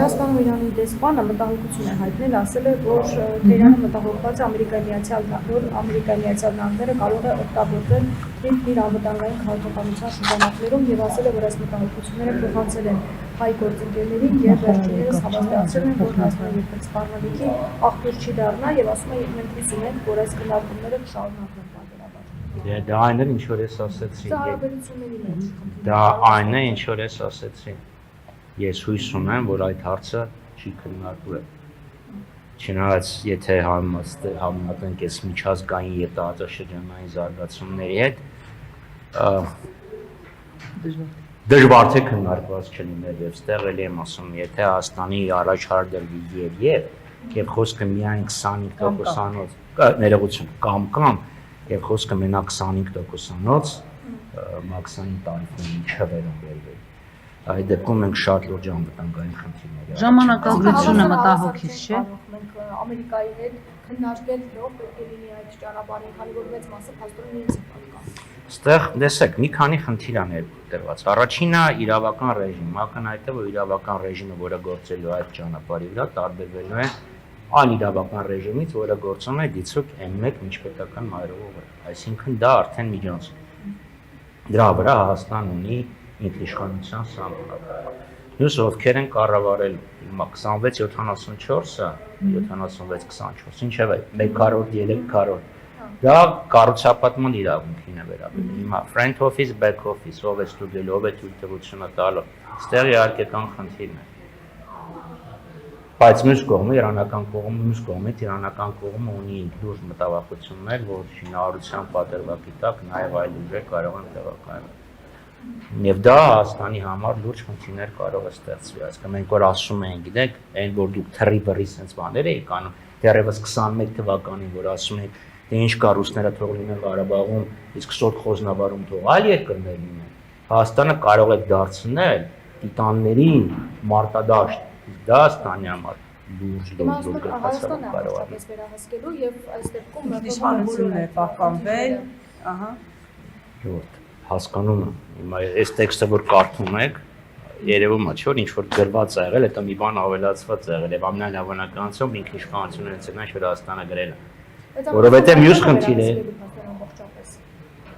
Հայաստանում Իրանի դեսպանը մտահոգություն է հայտնել, ասել է, որ Թեհրանը մտահոգված է Ամերիկայի Միացյալ Նահանգները կարող է օգտագործել իր անվտանգային քաղաքականության շրջանակներում եւ ասել է, որ այս մտահոգությունները փոխանցել են հայ գործընկերներին եւ վերջիններս հավաստիացրել են, որ հանձնաժողովի սպառնալիքի աղբյուր չի դառնա եւ ասում է մենք հույս ունենք, որ այս քննարկումները կշարունակվեն տարբերաբար։ Դա այն է, ինչ որ ես ասեցի։ Դա այն է, ինչ որ ես ասեցի։ Ես հույս ունեմ, որ այդ հարցը չի քննարկվել։ Չնայած եթե համեմատենք այս միջազգային եւ տարածաշրջանային զարգացումների հետ, դժվար թե քննարկված չլիներ եւ ստեղ էլի եմ ասում, եթե Հայաստանի առաջարդրվի եւ խոսքը միայն 25%-անոց ներողություն կամ եւ խոսքը մենակ 25%-անոց մաքսային տարիքների չվերաբերվի։ Այդ դեպքում մենք շատ լուրջ անվտանգային խնդիրներ ունենք։ Ժամանակագրությունը մտահոգիչ չէ։ Մենք Ամերիկայի հետ քննարկել ով պետք է լինի այդ ճանապարհին, քանի որ մեծ մասը փաստորեն իրենց է պատկանում։ Այստեղ տեսեք, մի քանի խնդիր ան ներդրված։ Առաջինը իրավական ռեժիմ, ակնհայտ է, որ իրավական ռեժիմը, որը գործելու այդ ճանապարհի վրա, տարբերվելու է այն իրավական ռեժիմից, որը գործում է դիցուկ M1 միջպետական մայրովը։ Այսինքն դա արդեն միջանց։ Դրա վրա Հայաստան ունի ինքնիշխանության սահմանափակ։ Մյուս ովքեր են կառավարել 26-74-ը, 76-24, ինչևէ, 1/3 դա կառուցապատման իրավունքին է վերաբերում։ Հիմա front office, back office, ով է ստուգել, ով է թույլտվությունը տալու, այստեղ իհարկե կան խնդիրներ։ Բայց մյուս իրանական կողմը ունի լուրջ մտավախություններ, որ շինարարության պատերվածի տակ նաև այլ ուժեր կարող են տեղակայվել։ Եվ դա Հայաստանի համար լուրջ խնդիրներ կարող է ստեղծվի, այսինքն մենք որ ասում ենք, գիտեք, այն որ դուք թռի բռի sense բաներ եք անում, դեռևս 21 թվականին որ ասում եք, թե ինչ կա ռուսները թող լինեն Ղարաբաղում, իսկ սոտ խոզնավարում թող այլ երկրներ լինեն, Հայաստանը կարող է դարձնել տիտանների մարտադաշտ, դա Հայաստանի համար լուրջ Հայաստանը ամբողջապես վերահսկելու եւ այս դեպքում իշխանությունն է պահպանվել, ահա։ Ժողովուրդ հասկանում եմ, հիմա այս տեքստը որ կարդում եք, երևում է, չէ՞ որ ինչ որ գրված է եղել, հետո մի բան ավելացված է եղել եւ ամենահավանականությամբ ինքնիշխանությունը ինձ նա որ Հայաստանը գրել է։ Որովհետեւ մյուս խնդիրը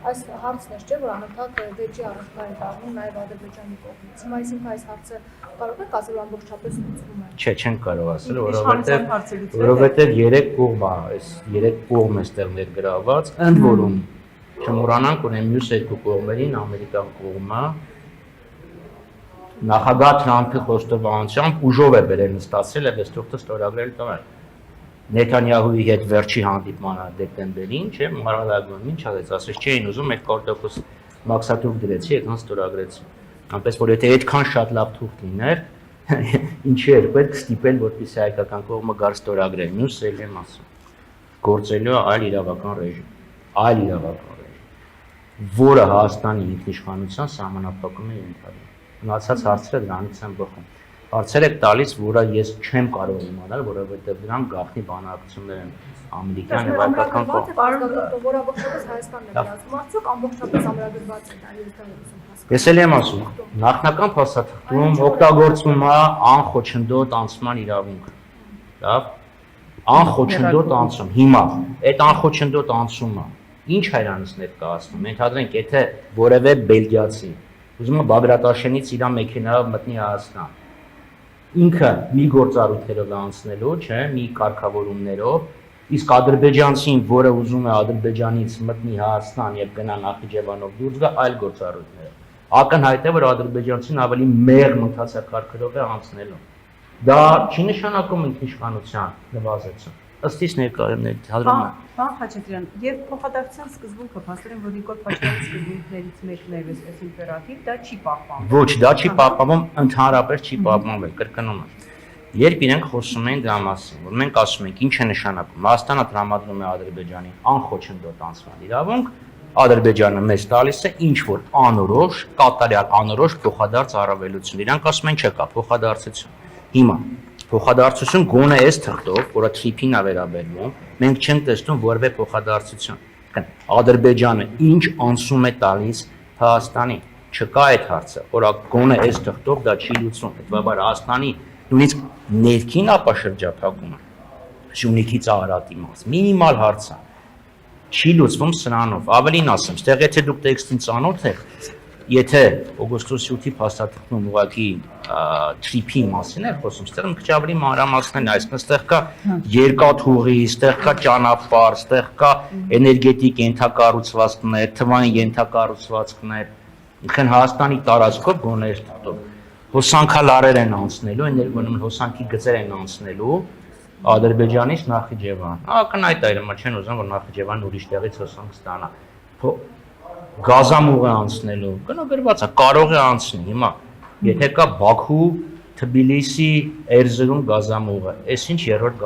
այս հարցն է, չէ՞ որ անընդհատ վեճի առարկա է դառնում նաեւ Ադրբեջանի կողմից։ Հիմա այսինքն այս հարցը կարող եք ասել ամբողջապես լուծվում է։ Չէ, չեն կարող ասել, որովհետեւ 3 կողմ է, այս 3 կողմ է ստեղ ներգրաված, ընդ որում չմոռանանք, որ մյուս երկու կողմերին ամերիկյան կողմը նախագահ Թրամփի խոստովանությամբ ուժով է բերել նստացել եւ այս թողը ստորագրել տվել։ Նեթանյահուի հետ վերջի հանդիպմանը դեկտեմբերին, չէ, Մարալագոն ինչ ասեց, ասես չէին ուզում 1% մաքսաթուղթ դրեցի, այդքան ստորագրեցի։ Այնպես որ եթե այդքան շատ լավ թուղթ լիներ, ինչի էր պետք ստիպել, որպեսզի հայկական կողմը գար ստորագրել, մյուս էլ եմ ասում։ Գործելու այլ իրավական ռեժիմ, որը Հայաստանի ինքնիշխանության սահմանափակում է ընդհանրապես։ Մնացած հարցերը դրանից են բխում։ Հարցեր եք տալիս, որը ես չեմ կարող իմանալ, որովհետև դրանք գաղտնի բանակցություններ են ամերիկյան եւ հայկական կողմից։ Որ ամբողջապես Հայաստանն է միացում, արդյոք ամբողջապես ամրագրված է դա Ես էլ եմ ասում, նախնական փաստաթղթում օգտագործվում է անխոչնդոտ անցման իրավունքը։ Լավ։ Անխոչնդոտ անցում։ Հիմա այդ անխոչնդոտ անցումը ինչ հայրանից ներկայացնում։ Ենթադրենք, եթե որևէ բելգիացի ուզում է Բագրատաշենից իր մեքենայով մտնի Հայաստան, ինքը մի գործառույթերով անցնելու, չէ, մի կարգավորումներով, իսկ ադրբեջանցին, որը ուզում է Ադրբեջանից մտնի Հայաստան եւ գնա Նախիջևանով դուրս գա, այլ գործառույթներով։ Ակնհայտ է, որ ադրբեջանցին ավելի մեղմ ընթացակարգերով է անցնելու։ Դա չի նշանակում ինքնիշխանության նվազեցում։ Ըստ իս ներկայացնում։ Պարոն Խաչատրյան, եւ փոխադարձության սկզբունքը, փաստորեն, որ Նիկոլ Փաշինյանի սկզբունքներից մեկն է այսպես իմպերատիվ, դա չի պահպանվում։ Ոչ, դա չի պահպանվում, ընդհանրապես չի պահպանվել, կրկնում եմ։ Երբ իրենք խոսում են դրա մասին, որ մենք ասում ենք, ինչ է նշանակում, Հայաստանը տրամադրում է Ադրբեջանին անխոչնդոտ անցման իրավունք, Ադրբեջանը մեզ տալիս է ինչ որ անորոշ, կատարյալ անորոշ փոխադարձ առավելություն։ Իրանք ասում են չկա փոխադարձություն։ Հիմա փոխադարձություն գոնե այս թղթով, որը թրիփին է վերաբերվում, մենք չենք տեսնում որևէ փոխադարձություն։ Ադրբեջանը ինչ անցում է տալիս Հայաստանին, չկա այդ հարցը, որ գոնե այս թղթով դա չի լուծում։ Հետևաբար Հայաստանի նույնիսկ ներքին ապաշրջափակումը Շունիկից Արարատի մաս մինիմալ հարց է չի լուծվում սրանով ավելին ասեմ ստեղ եթե դուք տեքստին ծանոթ եք եթե օգոստոսի 8-ի փաստաթղթում ուղղակի թրիփի մասին է խոսում ստեղ մի քիչ ավելի մանրամասն այսինքն ստեղ կա երկաթուղի ստեղ կա ճանապարհ ստեղ կա էներգետիկ ենթակառուցվածքներ թվային ենթակառուցվածքներ ինքն Հայաստանի տարածքով գոնե հոսանքալարեր են անցնելու հոսանքի գծեր են անցնելու Ադրբեջանից Նախիջևան ակնհայտ է ուրեմն չեն ուզում որ Նախիջևան ուրիշ տեղից հոսանք ստանա գազամուղ է անցնելու գնագրված է կարող է անցնի հիմա եթե կա Բաքու Թբիլիսի Էրզրում գազամուղը այս ինչ երրորդ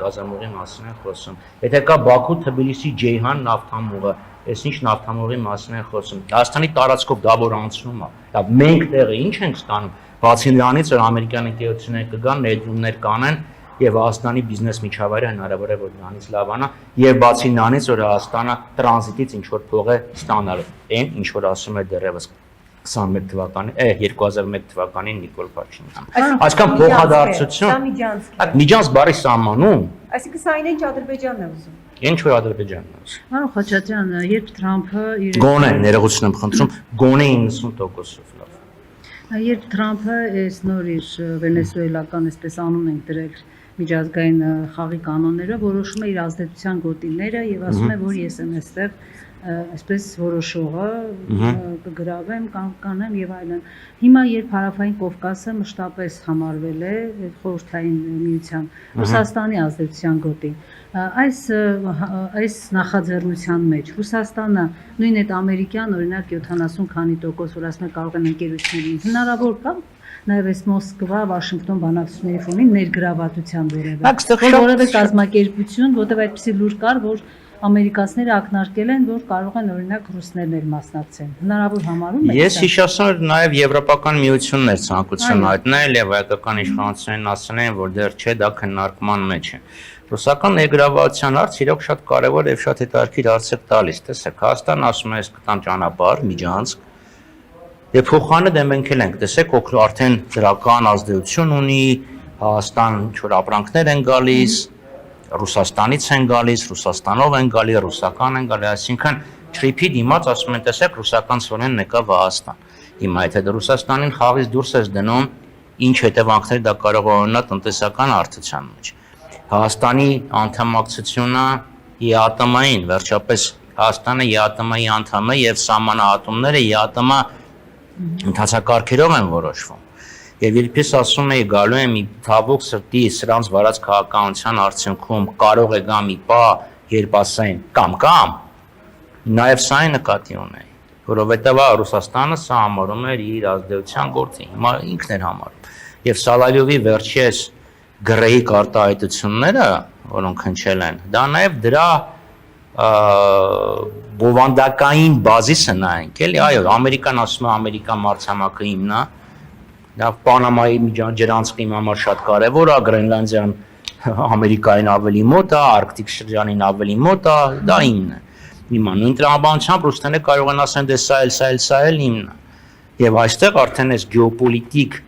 գազամուղի մասին են խոսում եթե կա Բաքու Թբիլիսի Ջեյհան նավթամուղը այս ինչ նավթամուղի մասին են խոսում Հայաստանի տարածքով դա որ անցնում է դա մենք տեղը ինչ ենք ստանում բացի նրանից որ ամերիկյան ընկերությունները կգան ներդրումներ կանեն եւ Հայաստանի բիզնես միջավայրը հնարավոր է որ նրանից լավանա եւ բացի նրանից որ Հայաստանը տրանզիտից ինչ որ փող է ստանալու այն ինչ որ ասում է դեռևս 21 թվականի 2001 թվականին Նիկոլ Փաշինյանը այսքան փոխադարձություն Միջանց բարի սահմանում այսինքն սա այն ինչ Ադրբեջանն է ուզում ինչ որ Ադրբեջանն է ուզում Պարոն Խաչատրյան երբ Թրամփը գոնե ներողություն եմ խնդրում գոնե 90%-ով լավ երբ Թրամփը այս նոր իր վենեսուելական այսպես անուն են դրել միջազգային խաղի կանոնները որոշում է իր ազդեցության գոտիները եւ ասում է որ ես եմ այստեղ այսպես որոշողը կգրավեմ կանեմ եւ այլն հիմա երբ հարավային Կովկասը մշտապես համարվել է խորհրդային միության Ռուսաստանի ազդեցության գոտին այս նախաձեռնության մեջ Ռուսաստանը նույն այդ ամերիկյան օրինակ 70 քանի տոկոս որ ասում է կարող են ընկերություններին հնարավոր կա Նաև այս Մոսկվա, Վաշինգտոն բանակցությունների ֆոնին ներգրավվածության որևէ կազմակերպություն, որտեղ այդպիսի լուր կար, որ ամերիկացիները ակնարկել են, որ կարող են օրինակ ռուսներն մասնակցեն։ Հնարավոր համարում եք։ Ես հիշեցնում եմ նաև Եվրոպական միությունն էր ցանկություն հայտնել եւ հայկական իշխանություններին ասել են, որ դեռ չէ, դա քննարկման մեջ է։ Ռուսական ներգրավվածության հարց իրոք շատ կարևոր եւ շատ հետաքրքիր հարց է տալիս։ Տեսեք, Հայաստանն ասում է, ես կտամ ճանապարհ, Միջանցք Եվ փոխանը դե մենք էլ ենք տեսեք օգնու արդեն դրական ազդեցություն ունի Հայաստան ինչ-որ ապրանքներ են գալիս Ռուսաստանից են գալիս Ռուսաստանով են գալի ռուսական են գալի այսինքն թրիփի դիմաց ասում են տեսեք ռուսական սորեն եկավ Հայաստան հիմա եթե դու Ռուսաստանին խաղից դուրս ես դնում ինչ հետևանքներ դա կարող է ունենալ տնտեսական արդյունության մեջ Հայաստանի անդամակցությունը ԵԱՏՄ-ին վերջապես Հայաստանը ԵԱՏՄ-ի անդամ է եւ սահմանահատումները ԵԱՏՄ ընթացակարգերով են որոշվում եւ երբ ես ասում եի գալու եմ թավոք սրտի սրանց վարած քաղաքականության արդյունքում կարող է գա մի պա երբ ասեն կամ նաեւ սա է նկատի ունեի որովհետեւ Ռուսաստանը սա համարում էր իր ազդեցության գործի հիմա ինքն էր համարում եւ Սալավյովի վերջերս գրեի կարտահայտությունները որոնք հնչել են դա նաեւ դրա բովանդակային բազիսը նայենք էլի այո ամերիկան ասում է ամերիկա մարտհամակը հիմն է դա Պանամայի ջրանցքի համար շատ կարևոր է Գրենլանդիան ամերիկային ավելի մոտ է արկտիկ շրջանին ավելի մոտ է դա հիմն է հիմա նույն տրամաբանությամբ ռուսները կարող են ասեն դե սա էլ հիմն է եւ այստեղ արդեն այս գեոպոլիտիկ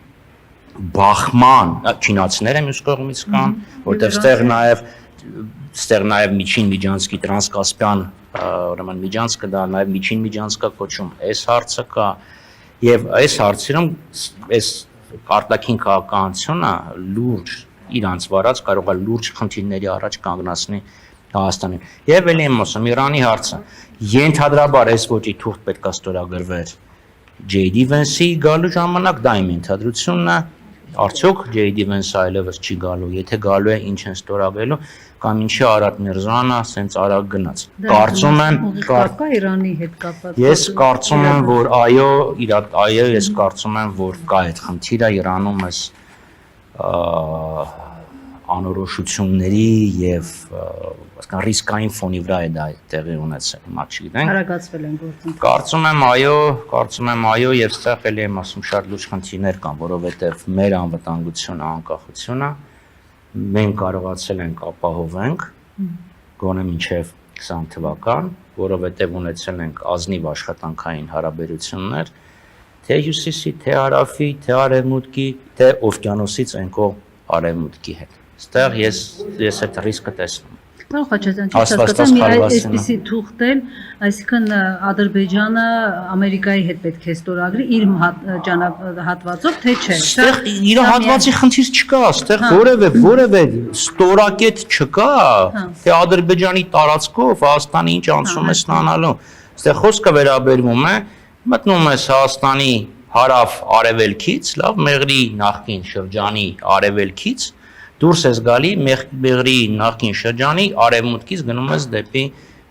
բախման չինացիները մյուս կողմից կան որտեղ ստեղ նաև միջին միջանցքի տրանսկասպյան ուրեմն միջանցքը դա նաև միջին միջանցքա կոչում այս հարցը կա եւ այս հարցերում այս արտաքին քաղաքականությունը լուրջ իրանց վարած կարող է լուրջ խնդիրների առաջ կանգնացնի Հայաստանին եւ ելի եմ ասում Իրանի հարցը ենթադրաբար այս ոճի թուղթ պետքա ստորագրվեր JD Vance-ի գալու ժամանակ դա իմ ենթադրությունն է Արդյոք JD Vance-ը այլևս չի գալու, եթե գալու է ինչ են ստորագրելու, կամ ինչի Արարատ Միրզոյանը ասենց արագ գնաց։ Կարծում եմ կա Իրանի հետ կապված։ Ես կարծում եմ, որ այո, ես կարծում եմ, որ կա այդ խնդիրը Իրանում այս անորոշությունների եւ ասկան ռիսկային ֆոնի վրա է դա տեղի ունեցել, հիմա չգիտենք։ Արագացվել են գործընթացը։ Կարծում եմ այո, եւ ստեղ էլի եմ ասում շատ լուրջ խնդիրներ կան, որովհետեւ մեր անվտանգությունը, անկախությունը մենք կարողացել ենք ապահովենք գոնե մինչեւ 20 թվական, որովհետեւ ունեցել ենք ազնիվ աշխատանքային հարաբերություններ թե հյուսիսի, թե հարավի, թե արևմուտքի, թե օվկիանոսից այն կողմ արևմուտքի հետ։ Այստեղ ես այդ ռիսկը տեսնում։ Պարոն Խաչատրյան, ճիշտ հասկացա, մի այսպիսի թուղթ էլ, այսինքն Ադրբեջանը Ամերիկայի հետ պետք է ստորագրի իր հատվածով, թե չէ։ Այստեղ իր հատվածի խնդիր չկա, այստեղ որևէ ստորակետ չկա, թե Ադրբեջանի տարածքով Հայաստանի ինչ անցում է ստանալու։ Այստեղ խոսքը վերաբերվում է մտնում ես Հայաստանի հարավ-արևելքից, լավ, Մեղրի նախկին շրջանի արևելքից, դուրս ես գալի Մեղրի նախկին շրջանի արևմուտքից գնում ես դեպի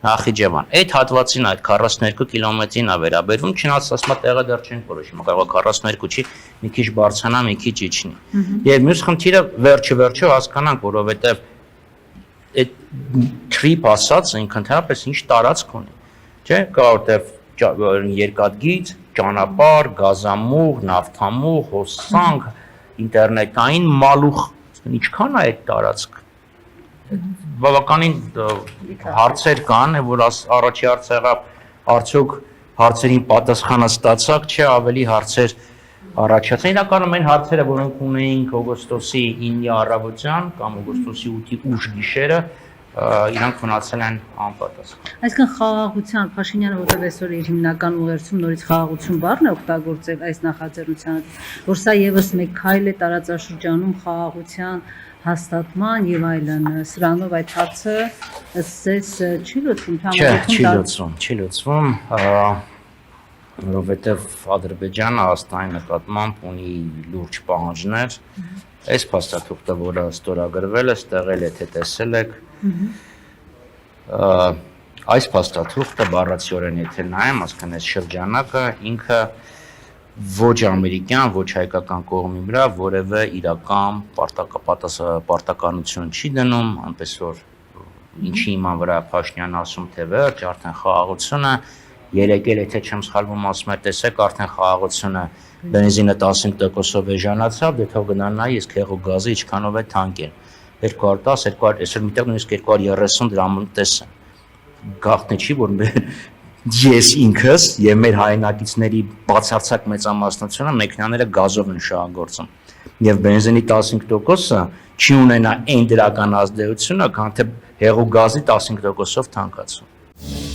Նախիջևան։ Այդ հատվածին, այդ 42 կիլոմետրին է վերաբերվում, չնայած ասում է տեղը դեռ չենք որոշում, կարող է 42 չի, մի քիչ բարձրանա, մի քիչ իջնի։ Եվ մյուս խնդիրը վերջը հասկանանք, որովհետև այդ trip ասած ինքն ընդհանրապես ինչ տարածք ունի, չէ՞, կա որտեղ երկաթգիծ, ճանապարհ, գազամուղ, նավթամուղ, հոսանք, ինտերնետային մալուխ, ինչքան է այդ տարածք։ Բավականին հարցեր կան, որ առաջի հարցը եղավ, արդյոք հարցերին պատասխանը ստացակ, չէ, ավելի հարցեր առաջացան։ Իրականում այն հարցերը, որոնք ունեինք օգոստոսի 9-ի առավոտյան կամ օգոստոսի 8-ի ուշ գիշերը, իրանք մնացել են անպատասխան։ Այսինքն խաղաղության Փաշինյանը որտեղ այսօր իր հիմնական ուղերձում նորից խաղաղություն բառն է օգտագործել այս նախաձեռնության, որ սա եւս մեկ քայլ է տարածաշրջանում խաղաղության հաստատման եւ այլն, սրանով այդ հարցը ըստ չի լուծվում, չի լուծվում, որովհետեւ Ադրբեջանը Հայաստանի նկատմամբ ունի լուրջ պահանջներ։ Այս փաստաթուղթը, որը ստորագրվել է, ստեղել է, թե տեսել եք, այս փաստաթուղթը բառացիորեն եթե նայեմ, ասկան այս շրջանակը ինքը ոչ ամերիկյան, ոչ հայկական կողմի վրա որևէ իրական պարտականություն չի դնում, այնպես որ ինչի իման վրա Փաշինյանը ասում թե վերջ, արդեն խաղաղությունը երեկել, եթե չեմ սխալվում, ասում է, տեսեք, արդեն խաղաղությունը բենզինը 15%-ով էժանացավ, դե թող գնան նայ, իսկ հեղուկ գազը ինչքանով է թանկել։ 210, 200, այսօր միտեղ նույնիսկ 230 դրամ տեսան։ Գաղտնի չի, որ ես ինքս եւ մեր հայրենակիցների բացարձակ մեծամասնությունը մեքենաները գազով են շահագործում։ Եվ բենզինի 15%-ը չի ունենա այն դրական ազդեցությունը, քան թե հեղուկ գազի 15%-ով թանկացում։